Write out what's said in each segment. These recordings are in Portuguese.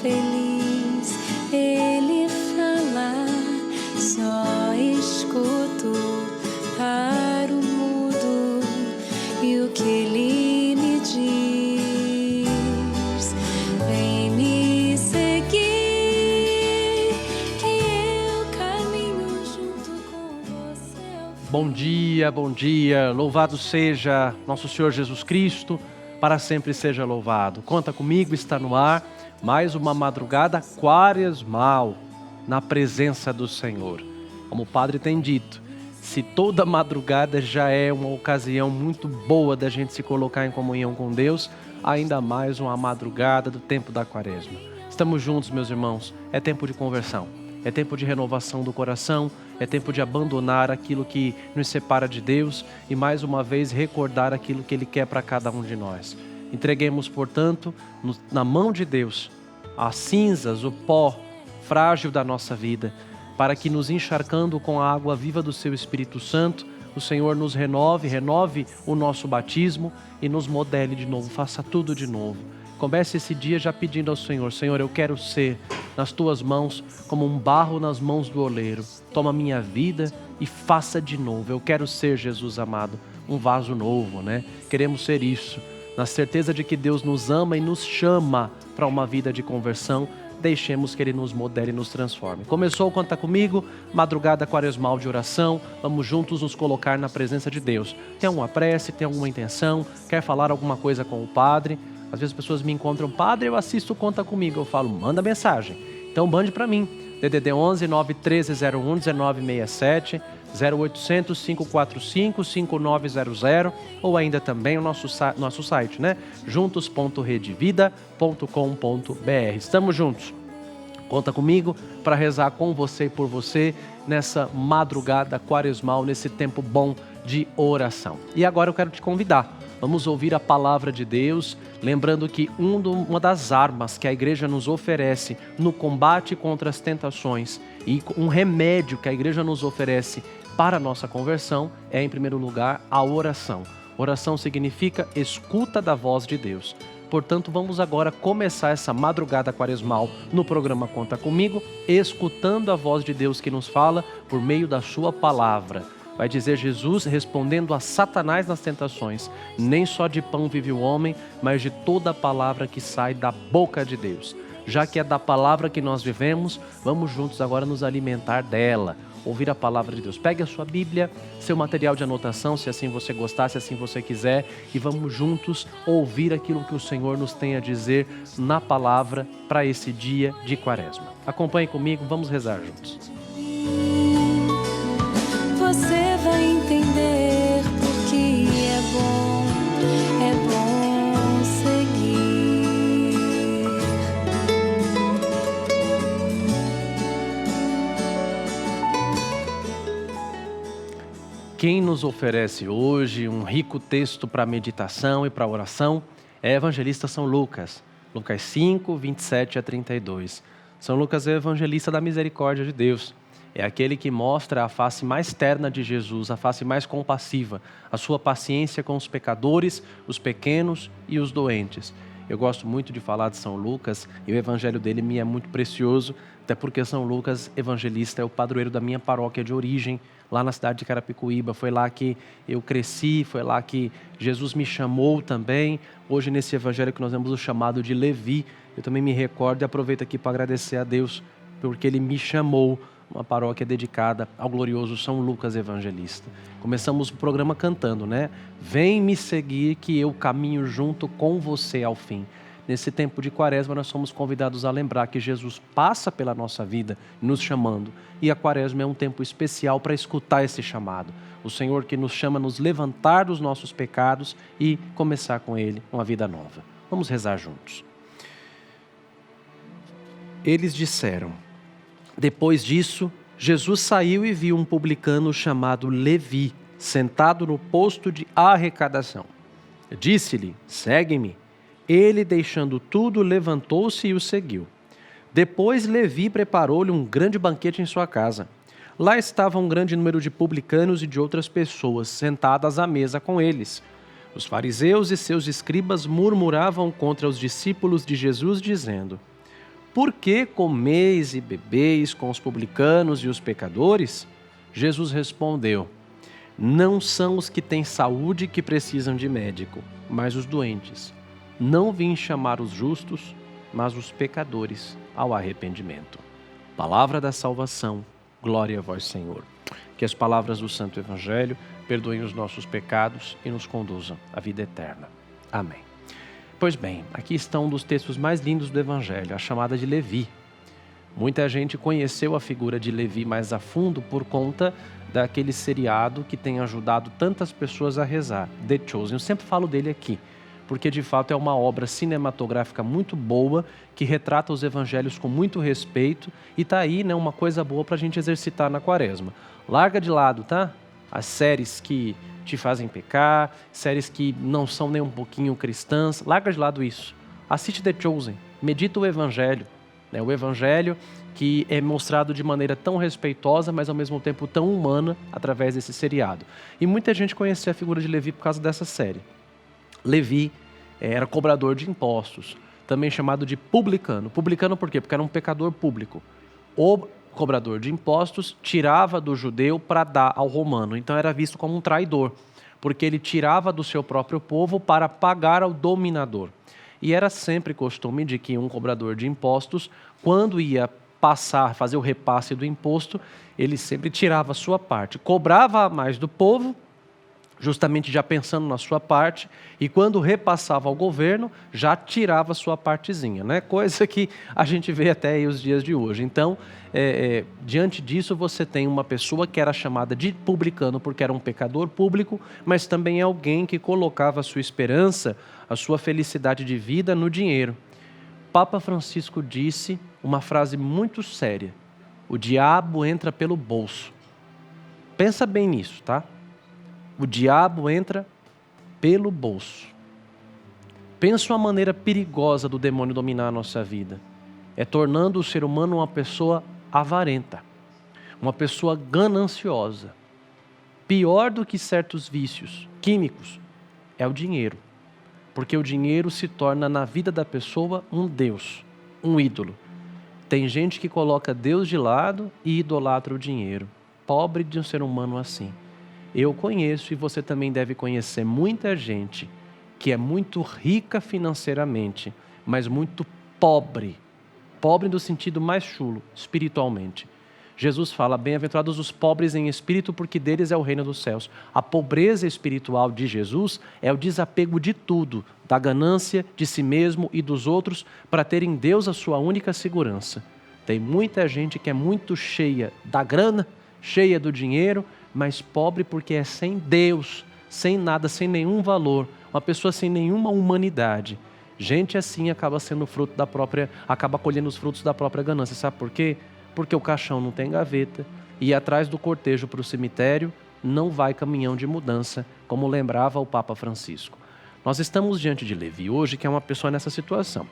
feliz, ele fala, só escuto para o mudo e o que ele me diz. Vem me seguir, que eu caminho junto com você. Bom dia, louvado seja nosso Senhor Jesus Cristo, para sempre seja louvado. Conta comigo, está no ar mais uma madrugada quaresmal na presença do Senhor. Como o Padre tem dito, se toda madrugada já é uma ocasião muito boa da gente se colocar em comunhão com Deus, ainda mais uma madrugada do tempo da quaresma. Estamos juntos, meus irmãos, é tempo de conversão, é tempo de renovação do coração, é tempo de abandonar aquilo que nos separa de Deus e mais uma vez recordar aquilo que Ele quer para cada um de nós. Entreguemos, portanto, na mão de Deus as cinzas, o pó frágil da nossa vida, para que nos encharcando com a água viva do Seu Espírito Santo, o Senhor nos renove o nosso batismo e nos modele de novo, faça tudo de novo. Comece esse dia já pedindo ao Senhor: Senhor, eu quero ser nas Tuas mãos como um barro nas mãos do oleiro. Toma minha vida e faça de novo. Eu quero ser, Jesus amado, um vaso novo, né? Queremos ser isso, na certeza de que Deus nos ama e nos chama para uma vida de conversão. Deixemos que Ele nos modele e nos transforme. Começou, conta comigo, madrugada quaresmal de oração. Vamos juntos nos colocar na presença de Deus. Tem alguma prece, tem alguma intenção, quer falar alguma coisa com o Padre? Às vezes as pessoas me encontram: Padre, eu assisto Conta Comigo. Eu falo: manda mensagem. Então mande para mim, DDD 11 913 01 1967, 0800 545 5900, ou ainda também o nosso site, né? juntos.redevida.com.br. Estamos juntos. Conta comigo para rezar com você e por você nessa madrugada quaresmal, nesse tempo bom de oração. E agora eu quero te convidar. Vamos ouvir a palavra de Deus, lembrando que uma das armas que a igreja nos oferece no combate contra as tentações e um remédio que a igreja nos oferece para a nossa conversão é, em primeiro lugar, a oração. Oração significa escuta da voz de Deus. Portanto, vamos agora começar essa madrugada quaresmal no programa Conta Comigo, escutando a voz de Deus que nos fala por meio da sua palavra. Vai dizer Jesus respondendo a Satanás nas tentações: nem só de pão vive o homem, mas de toda a palavra que sai da boca de Deus. Já que é da palavra que nós vivemos, vamos juntos agora nos alimentar dela, ouvir a palavra de Deus. Pegue a sua Bíblia, seu material de anotação, se assim você gostar, se assim você quiser, e vamos juntos ouvir aquilo que o Senhor nos tem a dizer na palavra para esse dia de quaresma. Acompanhe comigo, vamos rezar juntos. Você vai entender porque é bom seguir. Quem nos oferece hoje um rico texto para meditação e para oração é o evangelista São Lucas. Lucas 5, 27 a 32. São Lucas é o evangelista da misericórdia de Deus. É aquele que mostra a face mais terna de Jesus, a face mais compassiva, a sua paciência com os pecadores, os pequenos e os doentes. Eu gosto muito de falar de São Lucas e o evangelho dele me é muito precioso, até porque São Lucas, evangelista, é o padroeiro da minha paróquia de origem, lá na cidade de Carapicuíba. Foi lá que eu cresci, foi lá que Jesus me chamou também. Hoje, nesse evangelho que nós vemos o chamado de Levi, eu também me recordo e aproveito aqui para agradecer a Deus, porque Ele me chamou, uma paróquia dedicada ao glorioso São Lucas Evangelista. Começamos o programa cantando, né? Vem me seguir que eu caminho junto com você ao fim. Nesse tempo de quaresma nós somos convidados a lembrar que Jesus passa pela nossa vida nos chamando. E a quaresma é um tempo especial para escutar esse chamado. O Senhor que nos chama a nos levantar dos nossos pecados e começar com Ele uma vida nova. Vamos rezar juntos. Eles disseram: depois disso, Jesus saiu e viu um publicano chamado Levi, sentado no posto de arrecadação. Disse-lhe: segue-me. Ele, deixando tudo, levantou-se e o seguiu. Depois Levi preparou-lhe um grande banquete em sua casa. Lá estava um grande número de publicanos e de outras pessoas sentadas à mesa com eles. Os fariseus e seus escribas murmuravam contra os discípulos de Jesus, dizendo: por que comeis e bebeis com os publicanos e os pecadores? Jesus respondeu: não são os que têm saúde que precisam de médico, mas os doentes. Não vim chamar os justos, mas os pecadores ao arrependimento. Palavra da salvação, glória a vós, Senhor. Que as palavras do Santo Evangelho perdoem os nossos pecados e nos conduzam à vida eterna. Amém. Pois bem, aqui está um dos textos mais lindos do Evangelho, a chamada de Levi. Muita gente conheceu a figura de Levi mais a fundo por conta daquele seriado que tem ajudado tantas pessoas a rezar, The Chosen. Eu sempre falo dele aqui, porque de fato é uma obra cinematográfica muito boa, que retrata os evangelhos com muito respeito e tá aí, né, uma coisa boa para a gente exercitar na quaresma. Larga de lado, tá? As séries que te fazem pecar, séries que não são nem um pouquinho cristãs, larga de lado isso. Assiste The Chosen, medita o evangelho, né? O evangelho que é mostrado de maneira tão respeitosa, mas ao mesmo tempo tão humana através desse seriado. E muita gente conhecia a figura de Levi por causa dessa série. Levi era cobrador de impostos, também chamado de publicano. Publicano por quê? Porque era um pecador público. O cobrador de impostos tirava do judeu para dar ao romano, então era visto como um traidor, porque ele tirava do seu próprio povo para pagar ao dominador. E era sempre costume de que um cobrador de impostos, quando ia fazer o repasse do imposto, ele sempre tirava a sua parte, cobrava a mais do povo, justamente já pensando na sua parte, e quando repassava ao governo, já tirava a sua partezinha, né? Coisa que a gente vê até aí os dias de hoje. Então, diante disso, você tem uma pessoa que era chamada de publicano porque era um pecador público, mas também é alguém que colocava a sua esperança, a sua felicidade de vida no dinheiro. Papa Francisco disse uma frase muito séria: o diabo entra pelo bolso. Pensa bem nisso, tá? O diabo entra pelo bolso. Pensa uma maneira perigosa do demônio dominar a nossa vida. É tornando o ser humano uma pessoa avarenta, uma pessoa gananciosa. Pior do que certos vícios químicos é o dinheiro. Porque o dinheiro se torna na vida da pessoa um Deus, um ídolo. Tem gente que coloca Deus de lado e idolatra o dinheiro. Pobre de um ser humano assim. Eu conheço, e você também deve conhecer, muita gente que é muito rica financeiramente, mas muito pobre. Pobre no sentido mais chulo, espiritualmente. Jesus fala: bem-aventurados os pobres em espírito, porque deles é o reino dos céus. A pobreza espiritual de Jesus é o desapego de tudo, da ganância, de si mesmo e dos outros, para ter em Deus a sua única segurança. Tem muita gente que é muito cheia da grana, cheia do dinheiro, mas pobre porque é sem Deus, sem nada, sem nenhum valor, uma pessoa sem nenhuma humanidade. Gente assim acaba colhendo os frutos da própria ganância. Sabe por quê? Porque o caixão não tem gaveta e atrás do cortejo para o cemitério não vai caminhão de mudança, como lembrava o Papa Francisco. Nós estamos diante de Levi hoje, que é uma pessoa nessa situação.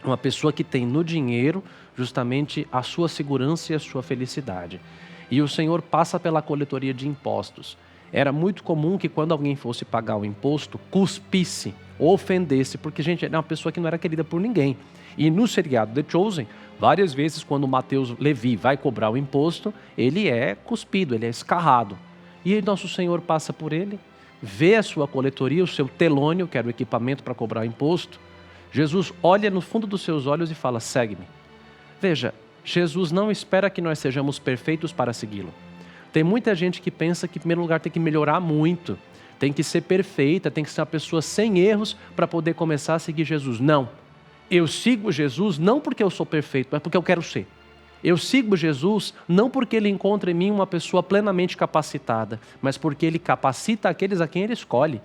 Uma pessoa que tem no dinheiro justamente a sua segurança e a sua felicidade. E o Senhor passa pela coletoria de impostos. Era muito comum que quando alguém fosse pagar o imposto, cuspisse ou ofendesse, porque, gente, era uma pessoa que não era querida por ninguém. E no seriado The Chosen, várias vezes quando o Mateus Levi vai cobrar o imposto, ele é cuspido, ele é escarrado. E aí nosso Senhor passa por ele, vê a sua coletoria, o seu telônio, que era o equipamento para cobrar o imposto. Jesus olha no fundo dos seus olhos e fala: segue-me. Veja, Jesus não espera que nós sejamos perfeitos para segui-lo. Tem muita gente que pensa que, em primeiro lugar, tem que melhorar muito, tem que ser perfeita, tem que ser uma pessoa sem erros para poder começar a seguir Jesus. Não. Eu sigo Jesus não porque eu sou perfeito, mas porque eu quero ser. Eu sigo Jesus não porque ele encontra em mim uma pessoa plenamente capacitada, mas porque ele capacita aqueles a quem ele escolhe.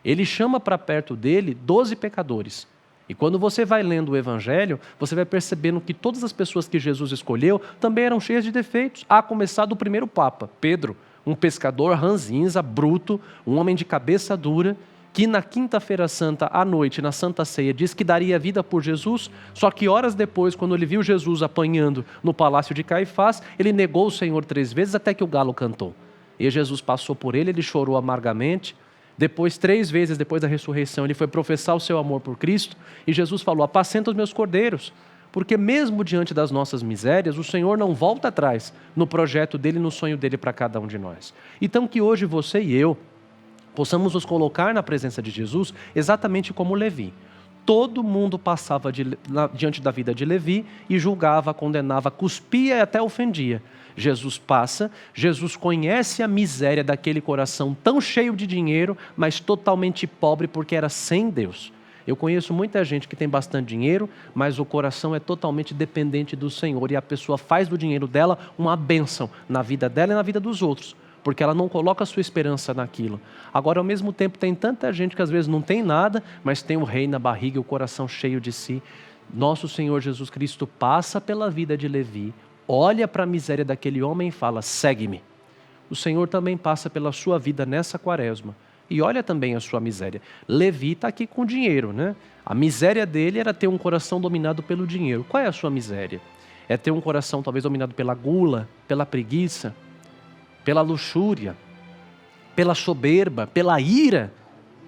Ele chama para perto dele 12 pecadores. E quando você vai lendo o Evangelho, você vai percebendo que todas as pessoas que Jesus escolheu também eram cheias de defeitos. A começar do primeiro Papa, Pedro, um pescador ranzinza, bruto, um homem de cabeça dura, que na quinta-feira santa, à noite, na Santa Ceia, diz que daria vida por Jesus, só que horas depois, quando ele viu Jesus apanhando no palácio de Caifás, ele negou o Senhor 3 vezes até que o galo cantou. E Jesus passou por ele chorou amargamente. Depois, 3 vezes depois da ressurreição, ele foi professar o seu amor por Cristo, e Jesus falou: apacenta os meus cordeiros, Porque mesmo diante das nossas misérias, o Senhor não volta atrás no projeto dele, no sonho dele para cada um de nós. Então que hoje você e eu possamos nos colocar na presença de Jesus exatamente como Levi. Todo mundo passava diante da vida de Levi e julgava, condenava, cuspia e até ofendia. Jesus passa, Jesus conhece a miséria daquele coração tão cheio de dinheiro, mas totalmente pobre porque era sem Deus. Eu conheço muita gente que tem bastante dinheiro, mas o coração é totalmente dependente do Senhor e a pessoa faz do dinheiro dela uma bênção na vida dela e na vida dos outros, porque ela não coloca a sua esperança naquilo. Agora, ao mesmo tempo, tem tanta gente que às vezes não tem nada, mas tem o rei na barriga e o coração cheio de si. Nosso Senhor Jesus Cristo passa pela vida de Levi, olha para a miséria daquele homem e fala, segue-me. O Senhor também passa pela sua vida nessa quaresma e olha também a sua miséria. Levi está aqui com dinheiro, né? A miséria dele era ter um coração dominado pelo dinheiro. Qual é a sua miséria? É ter um coração talvez dominado pela gula, pela preguiça, pela luxúria, pela soberba, pela ira,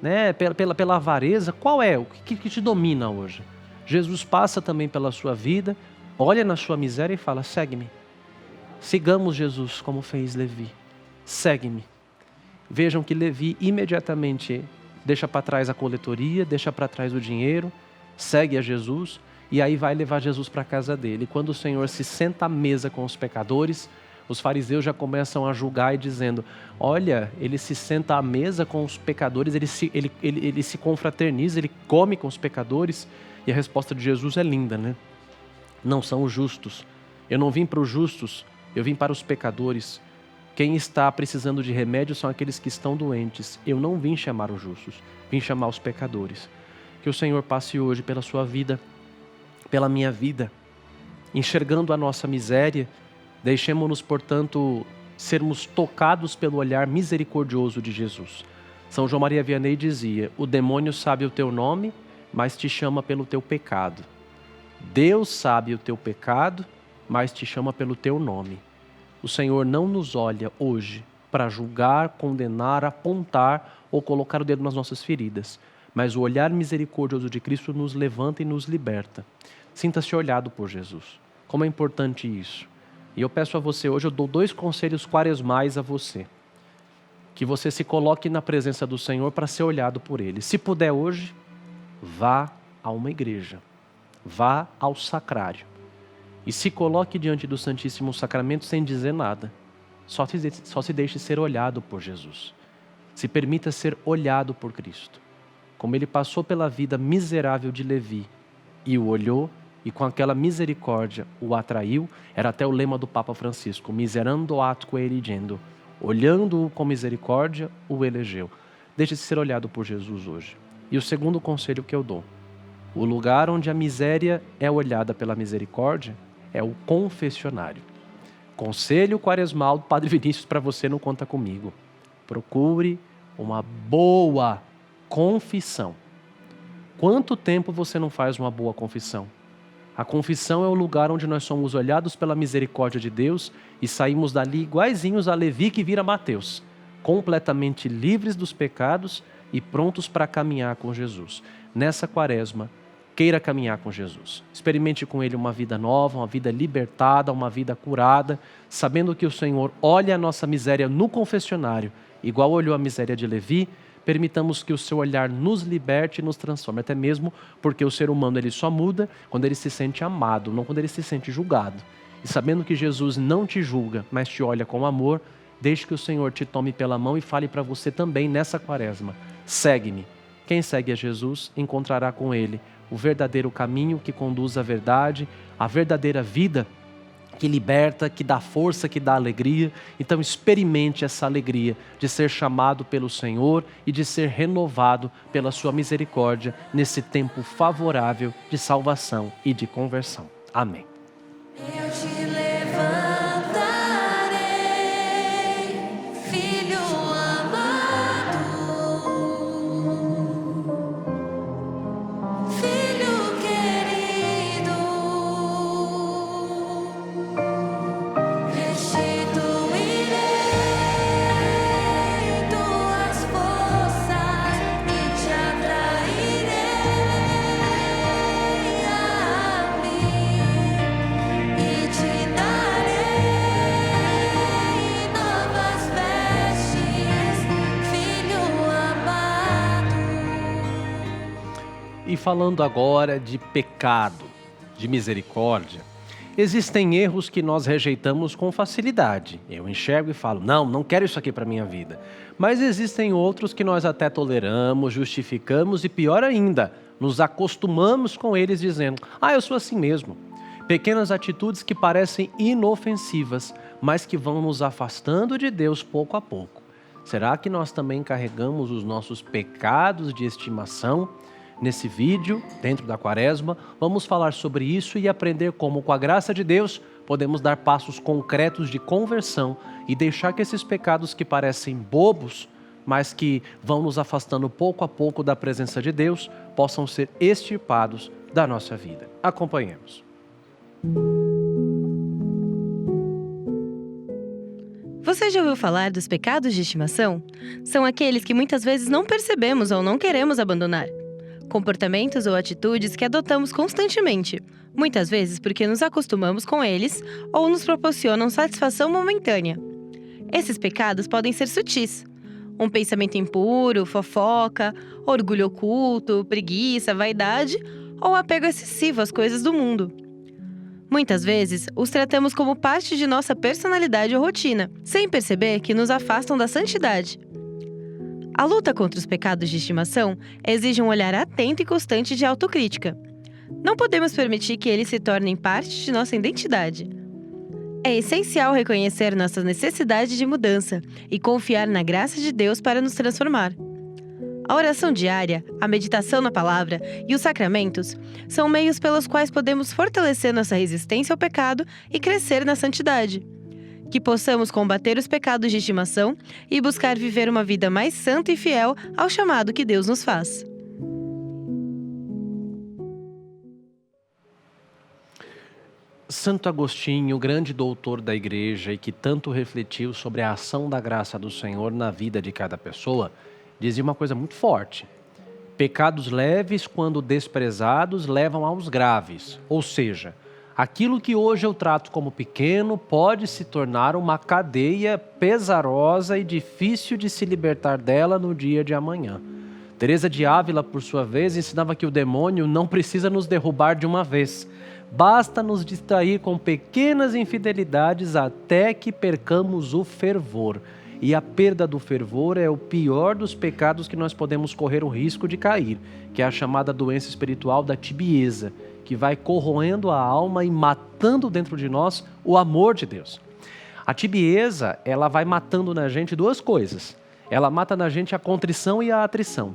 né? pela avareza. Qual é? O que te domina hoje? Jesus passa também pela sua vida, olha na sua miséria e fala, segue-me. Sigamos Jesus como fez Levi. Segue-me. Vejam que Levi imediatamente deixa para trás a coletoria, deixa para trás o dinheiro, segue a Jesus e aí vai levar Jesus para a casa dele. E quando o Senhor se senta à mesa com os pecadores, os fariseus já começam a julgar e dizendo, olha, ele se senta à mesa com os pecadores, ele se confraterniza, ele come com os pecadores. E a resposta de Jesus é linda, né? Não são os justos. Eu não vim para os justos, eu vim para os pecadores. Quem está precisando de remédio são aqueles que estão doentes. Eu não vim chamar os justos, vim chamar os pecadores. Que o Senhor passe hoje pela sua vida, pela minha vida, enxergando a nossa miséria. Deixemos-nos, portanto, sermos tocados pelo olhar misericordioso de Jesus. São João Maria Vianney dizia, o demônio sabe o teu nome, mas te chama pelo teu pecado. Deus sabe o teu pecado, mas te chama pelo teu nome. O Senhor não nos olha hoje para julgar, condenar, apontar ou colocar o dedo nas nossas feridas, mas o olhar misericordioso de Cristo nos levanta e nos liberta. Sinta-se olhado por Jesus. Como é importante isso. E eu peço a você, hoje eu dou 2 conselhos quaresmais a você. Que você se coloque na presença do Senhor para ser olhado por Ele. Se puder hoje, vá a uma igreja. Vá ao sacrário. E se coloque diante do Santíssimo Sacramento sem dizer nada. Só se deixe ser olhado por Jesus. Se permita ser olhado por Cristo. Como Ele passou pela vida miserável de Levi e o olhou, e com aquela misericórdia o atraiu, era até o lema do Papa Francisco, miserando atque eligendo, olhando-o com misericórdia, o elegeu. Deixe-se ser olhado por Jesus hoje. E o segundo conselho que eu dou, o lugar onde a miséria é olhada pela misericórdia é o confessionário. Conselho quaresmal do Padre Vinícius para você, não conta comigo. Procure uma boa confissão. Quanto tempo você não faz uma boa confissão? A confissão é o lugar onde nós somos olhados pela misericórdia de Deus e saímos dali iguaizinhos a Levi que vira Mateus, completamente livres dos pecados e prontos para caminhar com Jesus. Nessa quaresma, queira caminhar com Jesus. Experimente com Ele uma vida nova, uma vida libertada, uma vida curada, sabendo que o Senhor olha a nossa miséria no confessionário, igual olhou a miséria de Levi. Permitamos que o seu olhar nos liberte e nos transforme, até mesmo porque o ser humano ele só muda quando ele se sente amado, não quando ele se sente julgado. E sabendo que Jesus não te julga, mas te olha com amor, deixe que o Senhor te tome pela mão e fale para você também nessa quaresma, segue-me. Quem segue a Jesus encontrará com Ele o verdadeiro caminho que conduz à verdade, a verdadeira vida que liberta, que dá força, que dá alegria. Então experimente essa alegria de ser chamado pelo Senhor e de ser renovado pela sua misericórdia nesse tempo favorável de salvação e de conversão. Amém. Eu te levantarei, filho amado, filho querido, restituirei tuas forças e te atrairei a mim. falando agora de pecado, de misericórdia, existem erros que nós rejeitamos com facilidade. Eu enxergo e falo, não quero isso aqui para a minha vida. Mas existem outros que nós até toleramos, justificamos e pior ainda, nos acostumamos com eles dizendo, eu sou assim mesmo. Pequenas atitudes que parecem inofensivas, mas que vão nos afastando de Deus pouco a pouco. Será que nós também carregamos os nossos pecados de estimação? Nesse vídeo, dentro da Quaresma, vamos falar sobre isso e aprender como, com a graça de Deus, podemos dar passos concretos de conversão e deixar que esses pecados que parecem bobos, mas que vão nos afastando pouco a pouco da presença de Deus, possam ser extirpados da nossa vida. Acompanhemos. Você já ouviu falar dos pecados de estimação? São aqueles que muitas vezes não percebemos ou não queremos abandonar. Comportamentos ou atitudes que adotamos constantemente, muitas vezes porque nos acostumamos com eles ou nos proporcionam satisfação momentânea. Esses pecados podem ser sutis. Um pensamento impuro, fofoca, orgulho oculto, preguiça, vaidade ou apego excessivo às coisas do mundo. Muitas vezes, os tratamos como parte de nossa personalidade ou rotina, sem perceber que nos afastam da santidade. A luta contra os pecados de estimação exige um olhar atento e constante de autocrítica. Não podemos permitir que eles se tornem parte de nossa identidade. É essencial reconhecer nossa necessidade de mudança e confiar na graça de Deus para nos transformar. A oração diária, a meditação na palavra e os sacramentos são meios pelos quais podemos fortalecer nossa resistência ao pecado e crescer na santidade. Que possamos combater os pecados de estimação e buscar viver uma vida mais santa e fiel ao chamado que Deus nos faz. Santo Agostinho, grande doutor da Igreja e que tanto refletiu sobre a ação da graça do Senhor na vida de cada pessoa, dizia uma coisa muito forte. Pecados leves, quando desprezados, levam aos graves. Ou seja, aquilo que hoje eu trato como pequeno pode se tornar uma cadeia pesarosa e difícil de se libertar dela no dia de amanhã. Teresa de Ávila, por sua vez, ensinava que o demônio não precisa nos derrubar de uma vez. Basta nos distrair com pequenas infidelidades até que percamos o fervor. E a perda do fervor é o pior dos pecados que nós podemos correr o risco de cair, que é a chamada doença espiritual da tibieza, que vai corroendo a alma e matando dentro de nós o amor de Deus. A tibieza, ela vai matando na gente duas coisas. Ela mata na gente a contrição e a atrição.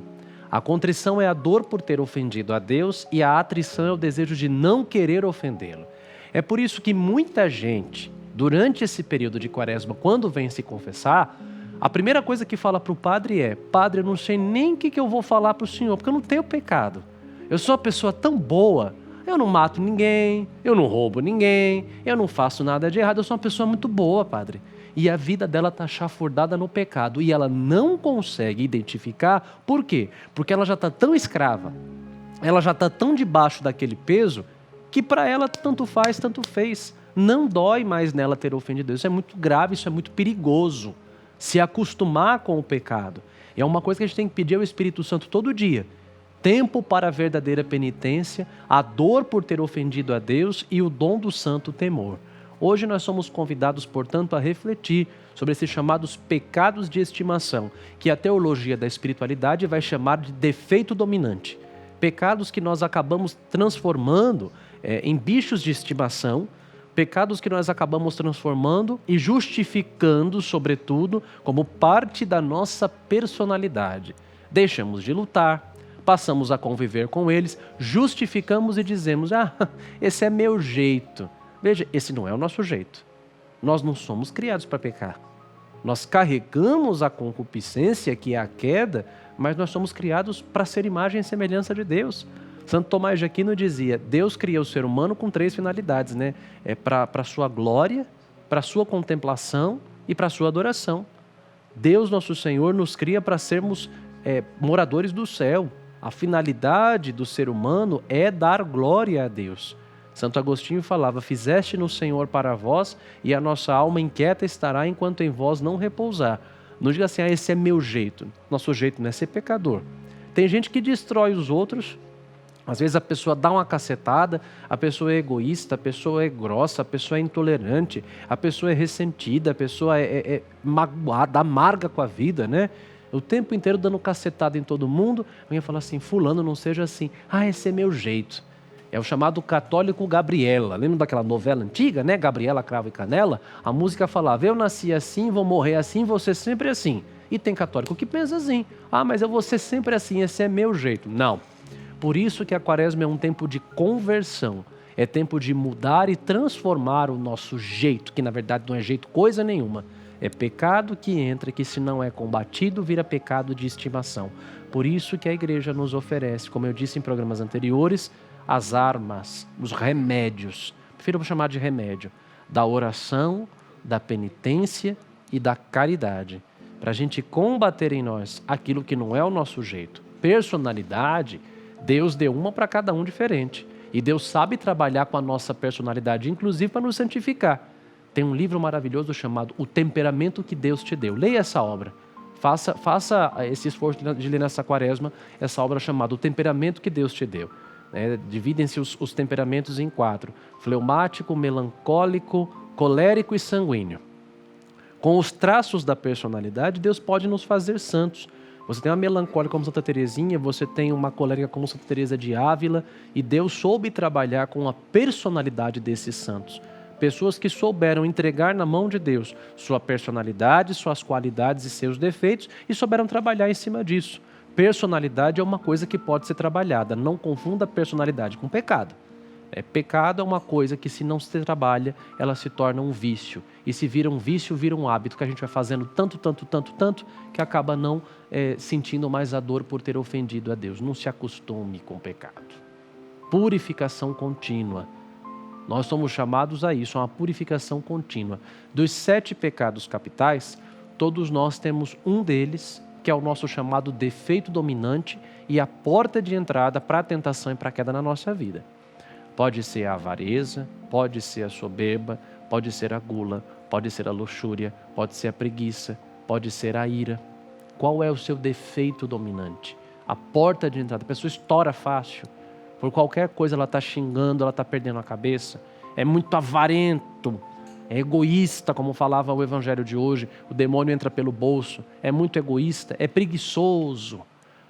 A contrição é a dor por ter ofendido a Deus e a atrição é o desejo de não querer ofendê-lo. É por isso que muita gente, durante esse período de Quaresma, quando vem se confessar, a primeira coisa que fala para o padre é: Padre, eu não sei nem o que eu vou falar para o senhor, porque eu não tenho pecado. Eu sou uma pessoa tão boa, eu não mato ninguém, eu não roubo ninguém, eu não faço nada de errado, eu sou uma pessoa muito boa, padre. E a vida dela está chafurdada no pecado e ela não consegue identificar. Por quê? Porque ela já está tão escrava, ela já está tão debaixo daquele peso, que para ela tanto faz, tanto fez. Não dói mais nela ter ofendido Deus. Isso é muito grave, isso é muito perigoso. Se acostumar com o pecado. E é uma coisa que a gente tem que pedir ao Espírito Santo todo dia. Tempo para a verdadeira penitência, a dor por ter ofendido a Deus e o dom do santo temor. Hoje nós somos convidados, portanto, a refletir sobre esses chamados pecados de estimação, que a teologia da espiritualidade vai chamar de defeito dominante. Pecados que nós acabamos transformando em bichos de estimação, pecados que nós acabamos transformando e justificando, sobretudo, como parte da nossa personalidade. Deixamos de lutar, passamos a conviver com eles, justificamos e dizemos: esse é meu jeito. Veja, esse não é o nosso jeito. Nós não somos criados para pecar. Nós carregamos a concupiscência, que é a queda, mas nós somos criados para ser imagem e semelhança de Deus. Santo Tomás de Aquino dizia: Deus cria o ser humano com 3 finalidades, né? Para a sua glória, para a sua contemplação e para a sua adoração. Deus, nosso Senhor, nos cria para sermos moradores do céu. A finalidade do ser humano é dar glória a Deus. Santo Agostinho falava: fizeste no Senhor para vós, e a nossa alma inquieta estará enquanto em vós não repousar. Não diga assim: esse é meu jeito. Nosso jeito não é ser pecador. Tem gente que destrói os outros, Às vezes a pessoa dá uma cacetada, a pessoa é egoísta, a pessoa é grossa, a pessoa é intolerante, a pessoa é ressentida, a pessoa é magoada, amarga com a vida, né? O tempo inteiro dando cacetada em todo mundo. Alguém fala assim, fulano, não seja assim. Ah, esse é meu jeito. É o chamado católico Gabriela. Lembra daquela novela antiga, né? Gabriela, Cravo e Canela? A música falava, eu nasci assim, vou morrer assim, vou ser sempre assim. E tem católico que pensa assim, ah, mas eu vou ser sempre assim, esse é meu jeito. Não. Por isso que a quaresma é um tempo de conversão, é tempo de mudar e transformar o nosso jeito, que na verdade não é jeito coisa nenhuma. É pecado que entra, que se não é combatido, vira pecado de estimação. Por isso que a igreja nos oferece, como eu disse em programas anteriores, as armas, os remédios, prefiro chamar de remédio, da oração, da penitência e da caridade, para a gente combater em nós aquilo que não é o nosso jeito. Personalidade, Deus deu uma para cada um diferente. E Deus sabe trabalhar com a nossa personalidade, inclusive para nos santificar. Tem um livro maravilhoso chamado O Temperamento que Deus te deu. Leia essa obra. Faça esse esforço de ler nessa quaresma, essa obra chamada O Temperamento que Deus te deu. Dividem-se os temperamentos em 4. Fleumático, melancólico, colérico e sanguíneo. Com os traços da personalidade, Deus pode nos fazer santos. Você tem uma melancólica como Santa Teresinha, você tem uma colérica como Santa Teresa de Ávila, e Deus soube trabalhar com a personalidade desses santos. Pessoas que souberam entregar na mão de Deus sua personalidade, suas qualidades e seus defeitos, e souberam trabalhar em cima disso. Personalidade é uma coisa que pode ser trabalhada, não confunda personalidade com pecado. Pecado é uma coisa que, se não se trabalha, ela se torna um vício. E se vira um vício, vira um hábito que a gente vai fazendo tanto, que acaba não sentindo mais a dor por ter ofendido a Deus. Não se acostume com o pecado. Purificação contínua. Nós somos chamados a isso, a uma purificação contínua. Dos 7 pecados capitais, todos nós temos um deles, que é o nosso chamado defeito dominante e a porta de entrada para a tentação e para a queda na nossa vida. Pode ser a avareza, pode ser a soberba, pode ser a gula, pode ser a luxúria, pode ser a preguiça, pode ser a ira. Qual é o seu defeito dominante? A porta de entrada. A pessoa estoura fácil. Por qualquer coisa ela está xingando, ela está perdendo a cabeça. É muito avarento, é egoísta, como falava o evangelho de hoje. O demônio entra pelo bolso. É muito egoísta, é preguiçoso.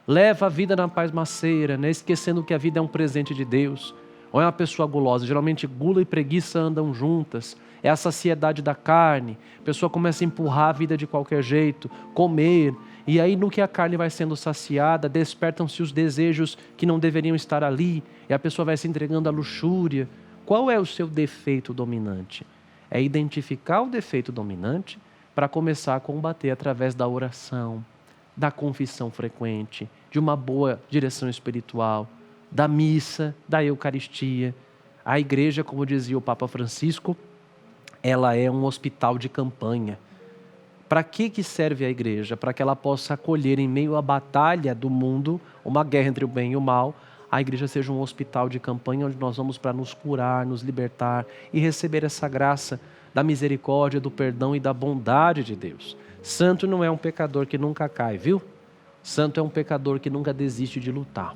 Leva a vida na pasmaceira, né? Esquecendo que a vida é um presente de Deus. Ou é uma pessoa gulosa, geralmente gula e preguiça andam juntas, é a saciedade da carne, a pessoa começa a empurrar a vida de qualquer jeito, comer, e aí no que a carne vai sendo saciada, despertam-se os desejos que não deveriam estar ali, e a pessoa vai se entregando à luxúria. Qual é o seu defeito dominante? É identificar o defeito dominante para começar a combater através da oração, da confissão frequente, de uma boa direção espiritual, da missa, da Eucaristia. A igreja, como dizia o Papa Francisco, ela é um hospital de campanha. Para que serve a igreja? Para que ela possa acolher em meio à batalha do mundo, uma guerra entre o bem e o mal, a igreja seja um hospital de campanha onde nós vamos para nos curar, nos libertar e receber essa graça da misericórdia, do perdão e da bondade de Deus. Santo não é um pecador que nunca cai, viu? Santo é um pecador que nunca desiste de lutar.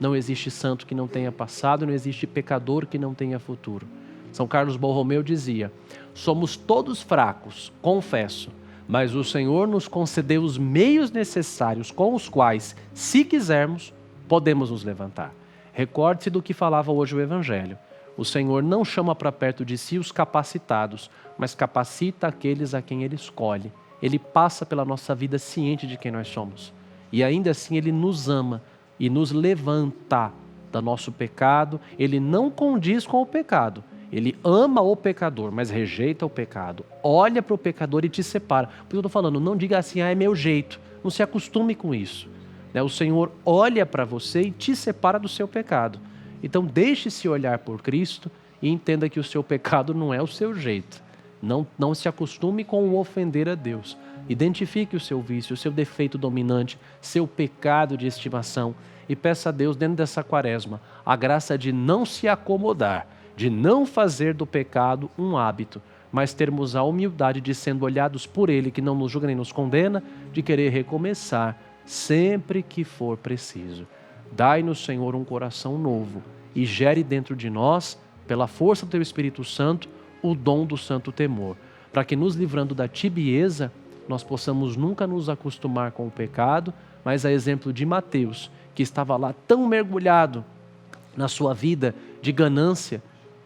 Não existe santo que não tenha passado, não existe pecador que não tenha futuro. São Carlos Borromeu dizia, somos todos fracos, confesso, mas o Senhor nos concedeu os meios necessários com os quais, se quisermos, podemos nos levantar. Recorde-se do que falava hoje o Evangelho. O Senhor não chama para perto de si os capacitados, mas capacita aqueles a quem Ele escolhe. Ele passa pela nossa vida ciente de quem nós somos. E ainda assim Ele nos ama e nos levanta do nosso pecado. Ele não condiz com o pecado. Ele ama o pecador, mas rejeita o pecado. Olha para o pecador e te separa. Por isso eu estou falando, não diga assim, é meu jeito. Não se acostume com isso. O Senhor olha para você e te separa do seu pecado. Então deixe-se olhar por Cristo e entenda que o seu pecado não é o seu jeito. Não se acostume com o ofender a Deus. Identifique o seu vício, o seu defeito dominante, seu pecado de estimação e peça a Deus, dentro dessa quaresma, a graça de não se acomodar, de não fazer do pecado um hábito, mas termos a humildade de, sendo olhados por Ele, que não nos julga nem nos condena, de querer recomeçar sempre que for preciso. Dai-nos, Senhor, um coração novo e gere dentro de nós, pela força do Teu Espírito Santo, o dom do santo temor, para que nos livrando da tibieza, nós possamos nunca nos acostumar com o pecado, mas a exemplo de Mateus, que estava lá tão mergulhado na sua vida de ganância,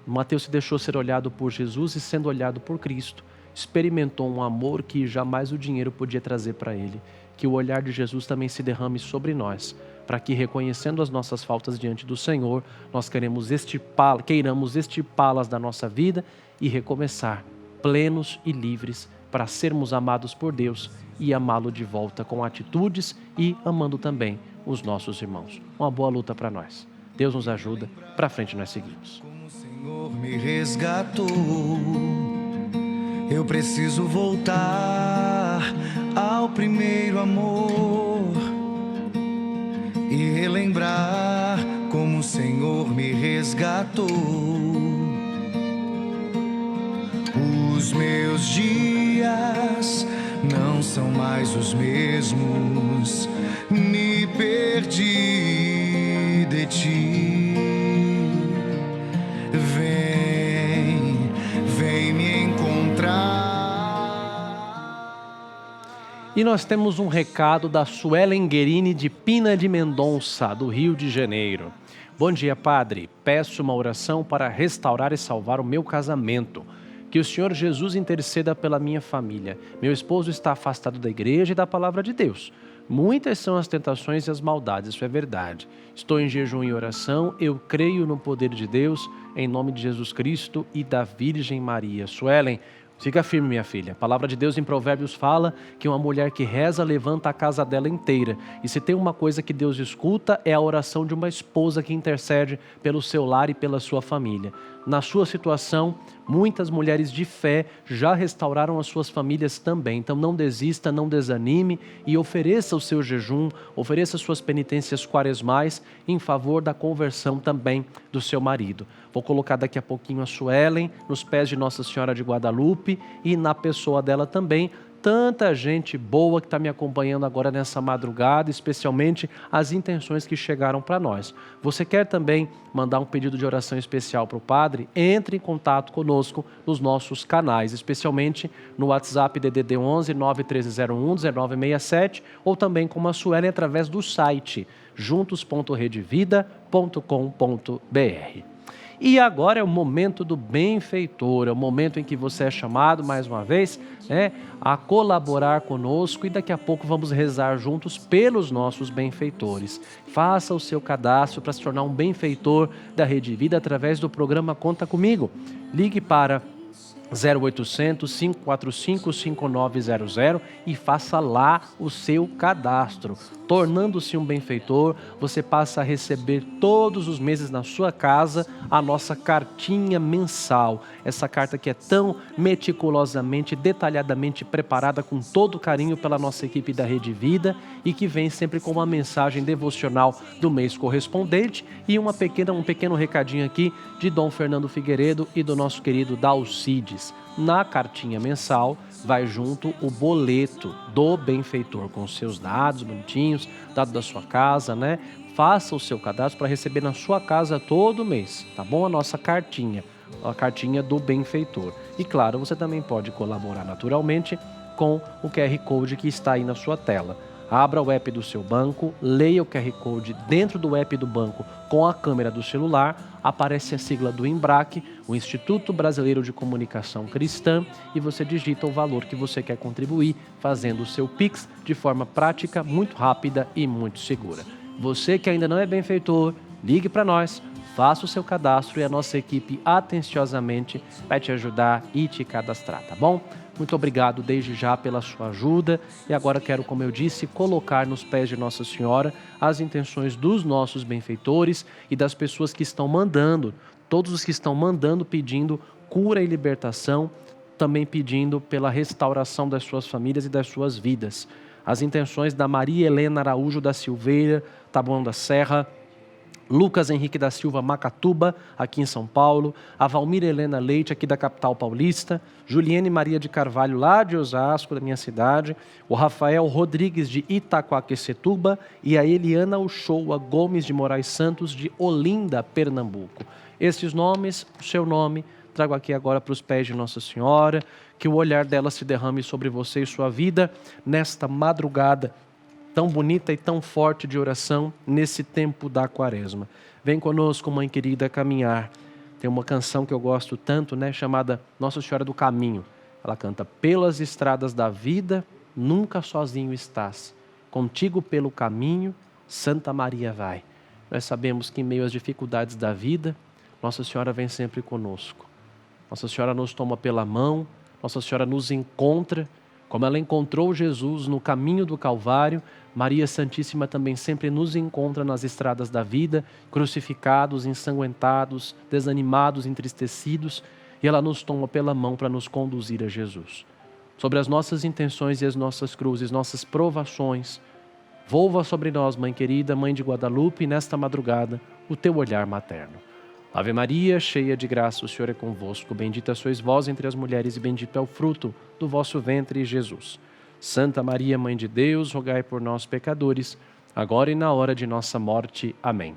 Mateus se deixou ser olhado por Jesus e, sendo olhado por Cristo, experimentou um amor que jamais o dinheiro podia trazer para ele. Que o olhar de Jesus também se derrame sobre nós, para que, reconhecendo as nossas faltas diante do Senhor, nós queiramos extirpá-las da nossa vida e recomeçar plenos e livres para sermos amados por Deus e amá-lo de volta com atitudes e amando também os nossos irmãos. Uma boa luta para nós. Deus nos ajuda, para frente nós seguimos. Como o Senhor me resgatou, eu preciso voltar ao primeiro amor e relembrar como o Senhor me resgatou. Os meus dias não são mais os mesmos, me perdi de ti. Vem me encontrar. E nós temos um recado da Suelen Guerini de Pina de Mendonça, do Rio de Janeiro. Bom dia, padre. Peço uma oração para restaurar e salvar o meu casamento. Que o Senhor Jesus interceda pela minha família. Meu esposo está afastado da igreja e da palavra de Deus. Muitas são as tentações e as maldades, isso é verdade. Estou em jejum e oração, eu creio no poder de Deus, em nome de Jesus Cristo e da Virgem Maria. Suelen, fica firme, minha filha. A palavra de Deus em Provérbios fala que uma mulher que reza levanta a casa dela inteira. E se tem uma coisa que Deus escuta, é a oração de uma esposa que intercede pelo seu lar e pela sua família. Na sua situação, muitas mulheres de fé já restauraram as suas famílias também. Então não desista, não desanime e ofereça o seu jejum, ofereça suas penitências quaresmais em favor da conversão também do seu marido. Vou colocar daqui a pouquinho a Suelen nos pés de Nossa Senhora de Guadalupe e na pessoa dela também. Tanta gente boa que está me acompanhando agora nessa madrugada, especialmente as intenções que chegaram para nós. Você quer também mandar um pedido de oração especial para o Padre? Entre em contato conosco nos nossos canais, especialmente no WhatsApp DDD 11 91301 1967 ou também com a Suelen através do site juntos.redevida.com.br. E agora é o momento do benfeitor, é o momento em que você é chamado, mais uma vez, a colaborar conosco e daqui a pouco vamos rezar juntos pelos nossos benfeitores. Faça o seu cadastro para se tornar um benfeitor da Rede Vida através do programa Conta Comigo. Ligue para 0800 545 5900 e faça lá o seu cadastro. Tornando-se um benfeitor, você passa a receber todos os meses na sua casa a nossa cartinha mensal. Essa carta que é tão meticulosamente, detalhadamente preparada com todo carinho pela nossa equipe da Rede Vida e que vem sempre com uma mensagem devocional do mês correspondente e um pequeno recadinho aqui de Dom Fernando Figueiredo e do nosso querido Dalcides. Na cartinha mensal vai junto o boleto do benfeitor com os seus dados bonitinhos, dados da sua casa, né? Faça o seu cadastro para receber na sua casa todo mês, tá bom? A nossa cartinha, a cartinha do benfeitor. E claro, você também pode colaborar naturalmente com o QR Code que está aí na sua tela. Abra o app do seu banco, leia o QR Code dentro do app do banco com a câmera do celular, aparece a sigla do INBRAC, o Instituto Brasileiro de Comunicação Cristã, e você digita o valor que você quer contribuir, fazendo o seu Pix de forma prática, muito rápida e muito segura. Você que ainda não é benfeitor, ligue para nós, faça o seu cadastro e a nossa equipe atenciosamente vai te ajudar e te cadastrar, tá bom? Muito obrigado desde já pela sua ajuda e agora quero, como eu disse, colocar nos pés de Nossa Senhora as intenções dos nossos benfeitores e das pessoas que estão mandando, todos os que estão mandando pedindo cura e libertação, também pedindo pela restauração das suas famílias e das suas vidas. As intenções da Maria Helena Araújo da Silveira, Taboão da Serra, Lucas Henrique da Silva Macatuba, aqui em São Paulo, a Valmira Helena Leite, aqui da capital paulista, Juliane Maria de Carvalho, lá de Osasco, da minha cidade, o Rafael Rodrigues de Itaquaquecetuba e a Eliana Uchoa Gomes de Moraes Santos, de Olinda, Pernambuco. Esses nomes, o seu nome, trago aqui agora para os pés de Nossa Senhora, que o olhar dela se derrame sobre você e sua vida nesta madrugada tão bonita e tão forte de oração nesse tempo da Quaresma. Vem conosco, mãe querida, caminhar. Tem uma canção que eu gosto tanto, né, chamada Nossa Senhora do Caminho. Ela canta: pelas estradas da vida, nunca sozinho estás. Contigo pelo caminho, Santa Maria vai. Nós sabemos que em meio às dificuldades da vida, Nossa Senhora vem sempre conosco. Nossa Senhora nos toma pela mão, Nossa Senhora nos encontra, como ela encontrou Jesus no caminho do Calvário. Maria Santíssima também sempre nos encontra nas estradas da vida, crucificados, ensanguentados, desanimados, entristecidos, e ela nos toma pela mão para nos conduzir a Jesus. Sobre as nossas intenções e as nossas cruzes, nossas provações, volva sobre nós, Mãe querida, Mãe de Guadalupe, nesta madrugada, o teu olhar materno. Ave Maria, cheia de graça, o Senhor é convosco. Bendita sois vós entre as mulheres e bendito é o fruto do vosso ventre, Jesus. Santa Maria, Mãe de Deus, rogai por nós, pecadores, agora e na hora de nossa morte. Amém.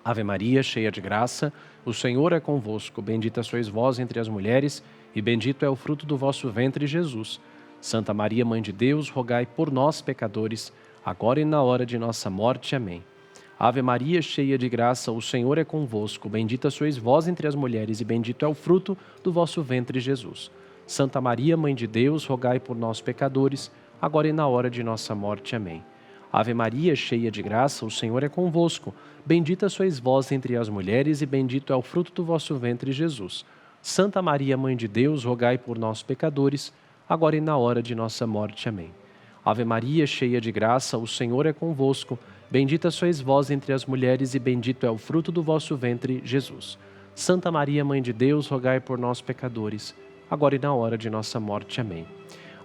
Ave Maria, cheia de graça, o Senhor é convosco. Bendita sois vós entre as mulheres e bendito é o fruto do vosso ventre, Jesus. Santa Maria, Mãe de Deus, rogai por nós, pecadores, agora e na hora de nossa morte. Amém. Ave Maria, cheia de graça, o Senhor é convosco. Bendita sois vós entre as mulheres e bendito é o fruto do vosso ventre, Jesus. Santa Maria, Mãe de Deus, rogai por nós, pecadores, agora e na hora de nossa morte. Amém. Ave Maria, cheia de graça, o Senhor é convosco. Bendita sois vós entre as mulheres e bendito é o fruto do vosso ventre, Jesus. Santa Maria, Mãe de Deus, rogai por nós, pecadores, agora e na hora de nossa morte. Amém. Ave Maria, cheia de graça, o Senhor é convosco. Bendita sois vós entre as mulheres e bendito é o fruto do vosso ventre, Jesus. Santa Maria, Mãe de Deus, rogai por nós, pecadores, agora e na hora de nossa morte. Amém.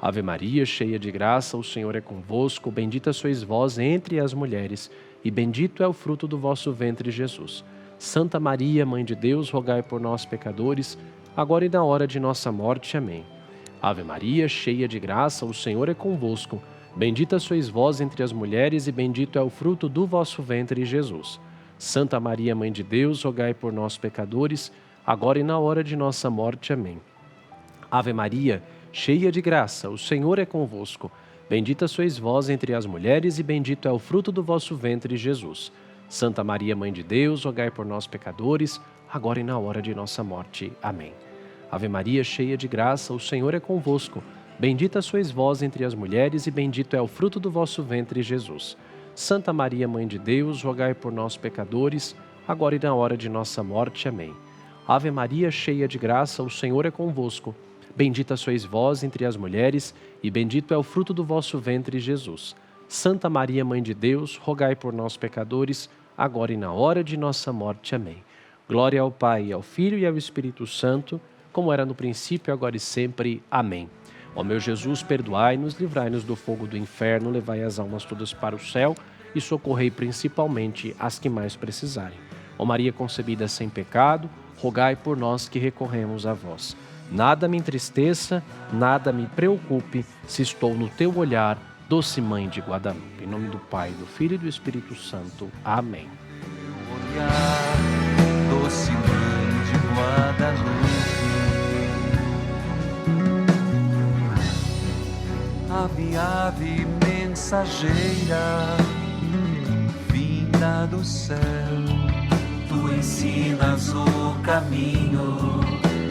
Ave Maria, cheia de graça, o Senhor é convosco. Bendita sois vós entre as mulheres e bendito é o fruto do vosso ventre, Jesus. Santa Maria, Mãe de Deus, rogai por nós, pecadores, agora e na hora de nossa morte. Amém. Ave Maria, cheia de graça, o Senhor é convosco. Bendita sois vós entre as mulheres e bendito é o fruto do vosso ventre, Jesus. Santa Maria, Mãe de Deus, rogai por nós, pecadores, agora e na hora de nossa morte. Amém. Ave Maria, cheia de graça, o Senhor é convosco. Bendita sois vós entre as mulheres e bendito é o fruto do vosso ventre, Jesus. Santa Maria, Mãe de Deus, rogai por nós, pecadores, agora e na hora de nossa morte. Amém. Ave Maria, cheia de graça, o Senhor é convosco. Bendita sois vós entre as mulheres e bendito é o fruto do vosso ventre, Jesus. Santa Maria, Mãe de Deus, rogai por nós, pecadores, agora e na hora de nossa morte. Amém. Ave Maria, cheia de graça, o Senhor é convosco. Bendita sois vós entre as mulheres e bendito é o fruto do vosso ventre, Jesus. Santa Maria, Mãe de Deus, rogai por nós, pecadores, agora e na hora de nossa morte. Amém. Glória ao Pai, ao Filho e ao Espírito Santo, como era no princípio, agora e sempre. Amém. Ó meu Jesus, perdoai-nos, livrai-nos do fogo do inferno, levai as almas todas para o céu e socorrei principalmente as que mais precisarem. Ó Maria concebida sem pecado, rogai por nós que recorremos a vós. Nada me entristeça, nada me preocupe, se estou no teu olhar, doce Mãe de Guadalupe. Em nome do Pai, do Filho e do Espírito Santo. Amém. Olhar, doce Mãe de Guadalupe. Ave, ave mensageira, vinda do céu, tu ensinas o caminho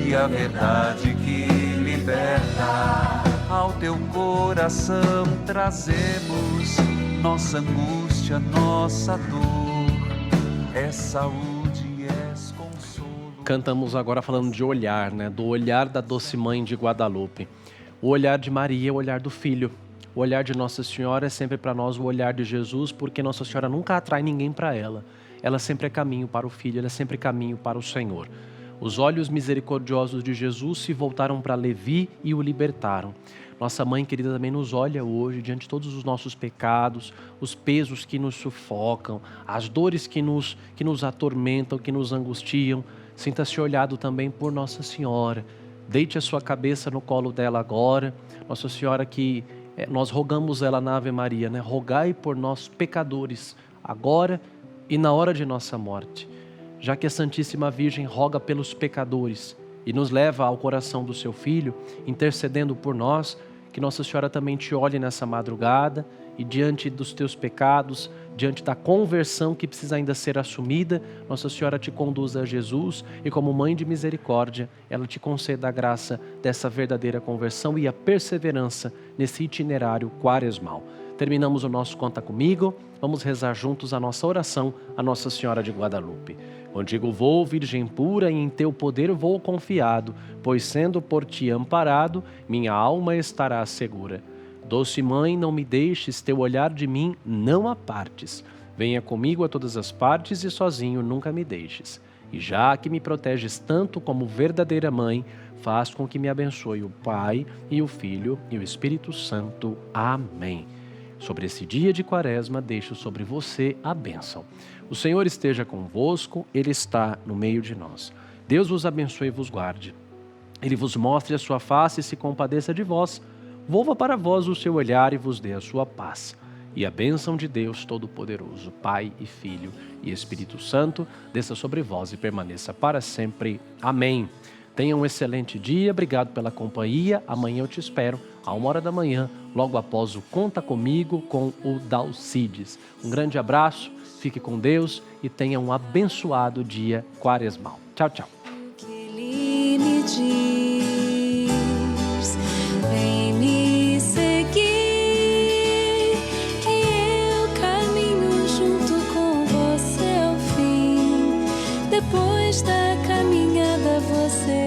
e a verdade que liberta. Ao teu coração trazemos nossa angústia, nossa dor. És saúde, és consolo. Cantamos agora falando de olhar, né? Do olhar da doce Mãe de Guadalupe. O olhar de Maria é o olhar do Filho. O olhar de Nossa Senhora é sempre para nós o olhar de Jesus, porque Nossa Senhora nunca atrai ninguém para ela. Ela sempre é caminho para o Filho, ela é sempre caminho para o Senhor. Os olhos misericordiosos de Jesus se voltaram para Levi e o libertaram. Nossa Mãe querida também nos olha hoje diante de todos os nossos pecados, os pesos que nos sufocam, as dores que nos atormentam, que nos angustiam. Sinta-se olhado também por Nossa Senhora. Deite a sua cabeça no colo dela agora. Nossa Senhora que nós rogamos ela na Ave Maria, né? Rogai por nós pecadores, agora e na hora de nossa morte. Já que a Santíssima Virgem roga pelos pecadores e nos leva ao coração do seu Filho, intercedendo por nós, que Nossa Senhora também te olhe nessa madrugada e diante dos teus pecados, diante da conversão que precisa ainda ser assumida, Nossa Senhora te conduza a Jesus e como Mãe de Misericórdia, ela te conceda a graça dessa verdadeira conversão e a perseverança nesse itinerário quaresmal. Terminamos o nosso Conta Comigo, vamos rezar juntos a nossa oração a Nossa Senhora de Guadalupe. Contigo vou, Virgem pura, e em teu poder vou confiado, pois sendo por ti amparado, minha alma estará segura. Doce Mãe, não me deixes, teu olhar de mim não apartes. Venha comigo a todas as partes e sozinho nunca me deixes. E já que me proteges tanto como verdadeira Mãe, faz com que me abençoe o Pai e o Filho e o Espírito Santo. Amém. Sobre esse dia de Quaresma, deixo sobre você a bênção. O Senhor esteja convosco, Ele está no meio de nós. Deus vos abençoe e vos guarde. Ele vos mostre a sua face e se compadeça de vós. Volva para vós o seu olhar e vos dê a sua paz. E a bênção de Deus Todo-Poderoso, Pai e Filho e Espírito Santo, desça sobre vós e permaneça para sempre. Amém. Tenha um excelente dia, obrigado pela companhia. Amanhã eu te espero, à 1h da manhã, logo após o Conta Comigo com o Dalcides. Um grande abraço, fique com Deus e tenha um abençoado dia quaresmal. Tchau, tchau. Que Ele me diz, vem me seguir, que eu caminho junto com você ao fim. Depois da caminhada você